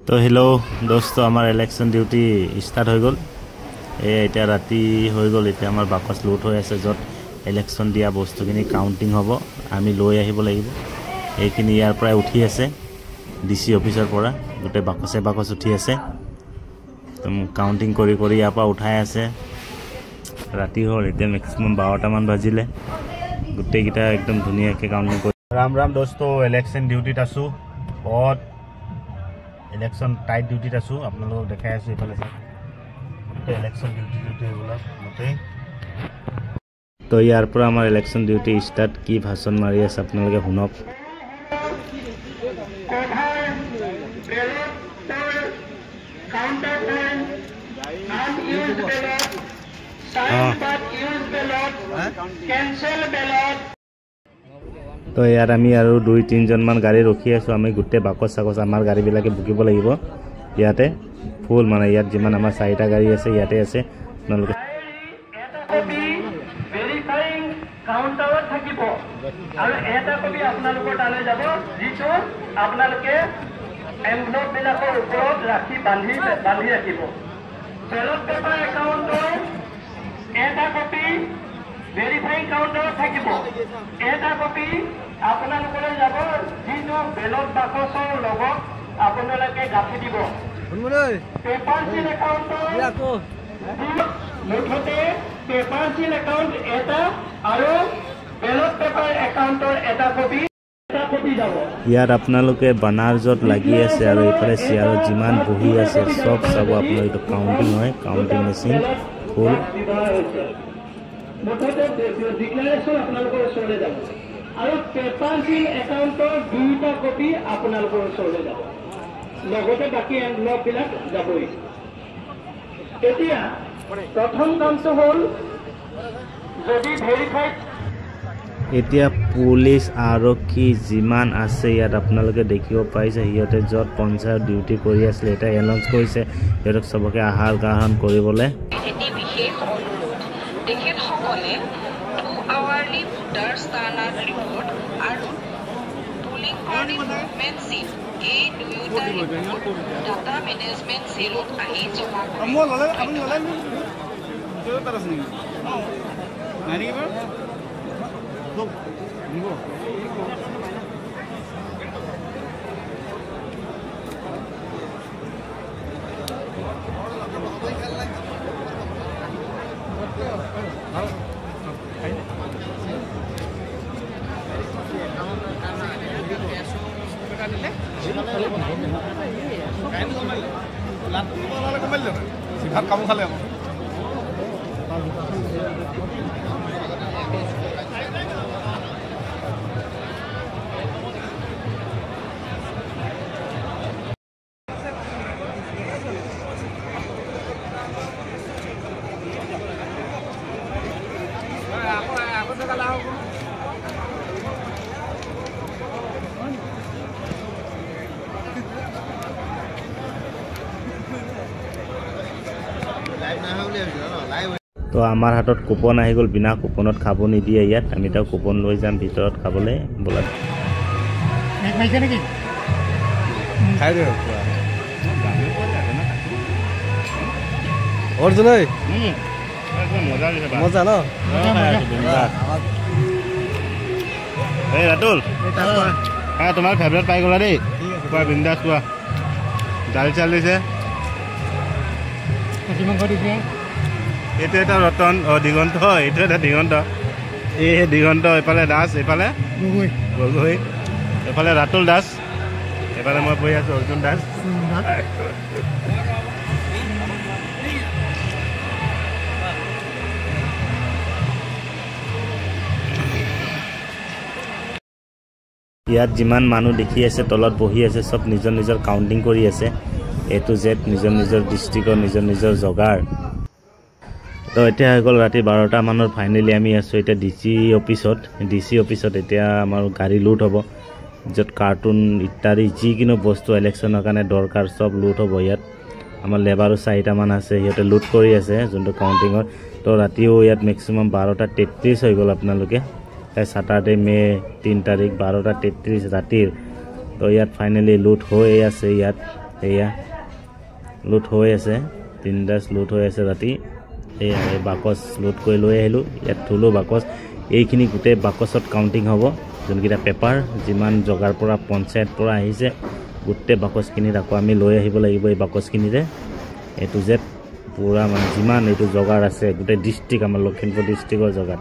তো হেল্ল' দোস্ত আমাৰ ইলেকশ্যন ডিউটি ষ্টাৰ্ট হৈ গ'ল এতিয়া ৰাতি হৈ গ'ল এতিয়া আমাৰ বাকচ লুট হৈ আছে য'ত ইলেকশ্যন দিয়া বস্তুখিনি কাউণ্টিং হ'ব আমি লৈ আহিব লাগিব এইখিনি ইয়াৰ পৰা উঠি আছে ডিসি অফিচৰ পৰা গোটেই বাকচ উঠি আছে তো কাউণ্টিং কৰি ইয়াৰ পৰা উঠাই আছে ৰাতি হ'ল এতিয়া মেক্সিমাম 12টা মান বাজিলে গোটেইকেইটা একদম ধুনীয়াকৈ কাউণ্টিং কৰি ৰাম দোস্ত ইলেকশ্যন ডিউটিত আছো বহুত ইলেকশ্যন টাইট ডিউটিত আছো আপোনালোকক দেখাই আছো ইফালে ইলেকশ্যন ডিউটি এইবিলাক গোটেই তো ইয়াৰ পৰা আমাৰ ইলেকশ্যন ডিউটি ষ্টাৰ্ট কি ভাষণ মাৰি আছে আপোনালোকে শুনক তো ইয়াত আমি আৰু 2-3 জন মান গাড়ী ৰখি আছো আমি গোটেই বাকচ আমাৰ গাড়ীবিলাকে বুকিব লাগিব ইয়াতে ফুল মানে ইয়াত যিমান আমাৰ 4টা গাড়ী আছে ইয়াতে আছে আপোনালোকে ভেৰিফাইং কাউণ্টাৰত থাকিব আৰু এটা কপি আপোনালোকৰ তালৈ যাব যিটো আপোনালোকে এনভলপ বিলাকৰ ওপৰত ৰাখি বান্ধি ৰাখিব বেলট পেপাৰ একাউণ্টৰ এটা কপি ভেৰিফাইং কাউণ্টাৰত থাকিব এটা কপি আপোনালোকলৈ যাব যিটো বেলট বাকচৰ লগত আপোনালোকে গাঁঠি দিব পেপাৰ চিল একাউণ্টৰ মুঠতে পেপাৰ চিল একাউণ্ট এটা আৰু বেলট পেপাৰ একাউণ্টৰ এটা কপি যাব ইয়াত আপোনালোকে বানাৰ য'ত লাগি আছে আৰু এইফালে চেয়াৰত যিমান বহি আছে চব চাব আপোনালোকে কাউণ্টিং হয় কাউণ্টিং মেচিন ফুল মুঠতে ডিক্লাৰেশ্যন আপোনালোকৰ ওচৰলৈ যাব আৰু পেপাৰ চিল একাউণ্টৰ 2টা কপি আপোনালোকৰ ওচৰলৈ যাব লগতে বাকী এনভলপবিলাক যাবই এতিয়া প্ৰথম কামটো হ'ল যদি ভেৰিফাইড এতিয়া পুলিচ আৰক্ষী যিমান আছে ইয়াত আপোনালোকে দেখিব পাইছে সিহঁতে য'ত পঞ্চায়ত ডিউটি কৰি আছিলে এটা এনাউন্স কৰিছে সিহঁতক চবকে আহাৰ গ্ৰহণ কৰিবলৈ তেখেতসকলে 2 আৱাৰলি ভোটাৰ ষ্টাৰ্টাৰ ৰিপৰ্ট আৰু পুলিং পাৰ্টি মুভমেণ্ট চিট এই দুয়োটা ৰিপৰ্ট ডাটা মেনেজমেণ্ট চেলত আহি জমা কাম খালে তো আমাৰ হাতত কুপন আহি গ'ল বিনা কুপনত খাব নিদিয়ে ইয়াত আমি তাও কুপন লৈ যাম ভিতৰত খাবলৈ বলা মজা ন এই ৰাতুল তোমাৰ ফেভৰেট পাই গ'লা দেই কোৱা বিন্দাছ কোৱা দালি চাল দিছে এইটো এটা ৰতন দিগন্ত এইটো এটা দিগন্ত এই দিগন্ত এইফালে দাস এইফালে গগৈ এইফালে ৰাতুল দাস এইফালে মই বহি আছোঁ অৰ্জুন দাস ইয়াত যিমান মানুহ দেখি আছে তলত বহি আছে চব নিজৰ নিজৰ কাউণ্টিং কৰি আছে A to Z নিজৰ ডিষ্ট্ৰিক্টৰ নিজৰ জগাৰ তো এতিয়া হৈ গ'ল ৰাতি 12টা মানৰ ফাইনেলি আমি আছোঁ এতিয়া ডিচি অফিচত এতিয়া আমাৰ গাড়ী লুট হ'ব য'ত কাৰ্টুন ইত্যাদি যিকোনো বস্তু ইলেকশ্যনৰ কাৰণে দৰকাৰ চব লুট হ'ব ইয়াত আমাৰ লেবাৰো 4টা মান আছে সিহঁতে লুট কৰি আছে যোনটো কাউণ্টিঙৰ তো ৰাতিও ইয়াত মেক্সিমাম 12:33 হৈ গ'ল আপোনালোকে Saturday May 3 তাৰিখ 12:33 ৰাতিৰ তো ইয়াত ফাইনেলি লুট হৈ আছে ইয়াত এয়া লোড হৈ আছে 3টা লোড হৈ আছে ৰাতি এয়া এই বাকচ লোড কৰি লৈ আহিলোঁ ইয়াত থলোঁ বাকচ এইখিনি গোটেই বাকচত কাউণ্টিং হ'ব যোনকেইটা পেপাৰ যিমান জগাৰ পৰা পঞ্চায়ত পৰা আহিছে গোটেই বাকচখিনিত আকৌ আমি লৈ আহিব লাগিব এই বাকচখিনিৰে এইটো জেড পুৰা মানে যিমান এইটো জগাৰ আছে গোটেই ডিষ্ট্ৰিক্ট আমাৰ লখিমপুৰ ডিষ্ট্ৰিক্টৰ জগাত